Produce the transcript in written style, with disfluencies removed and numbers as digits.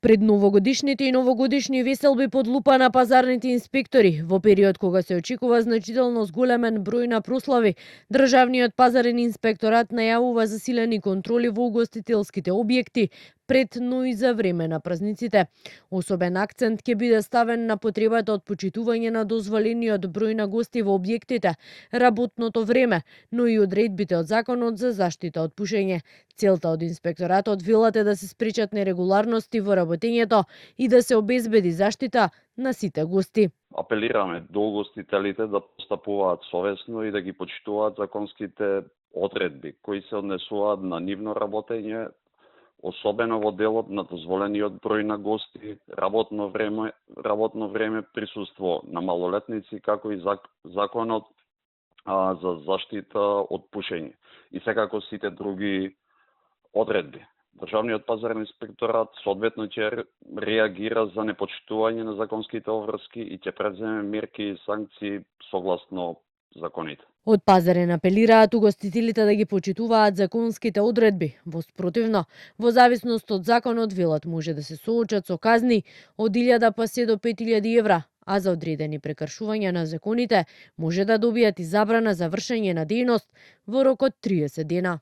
Пред новогодишните и новогодишни веселби под лупа на пазарните инспектори, во период кога се очекува значително зголемен број на прослави, Државниот пазарен инспекторат најавува засилени контроли во угостителските објекти пред, но и за време на празниците. Особен акцент ќе биде ставен на потребата од почитување на дозволениот број на гости во објектите, работното време, но и одредбите од Законот за заштита од пушење. Целта од инспекторатот велат е да се спречат нерегуларности во работењето и да се обезбеди заштита на сите гости. Апелираме до угостителите да постапуваат совесно и да ги почитуваат законските одредби кои се однесуваат на нивно работење, особено во делот на дозволениот број на гости, работно време, присуство на малолетници, како и законот за заштита од пушење и секако сите други одредби. Државниот пазарен инспекторат соодветно ќе реагира за непочитување на законските обврски и ќе преземе мерки и санкции согласно законите. Од пазарен апелираат угостителите да ги почитуваат законските одредби. Во спротивно, во зависност од законот, велат може да се соочат со казни од 1000 па се до 5000 евра, а за одредени прекршувања на законите може да добијат и забрана за вршење на дејност во рок од 30 дена.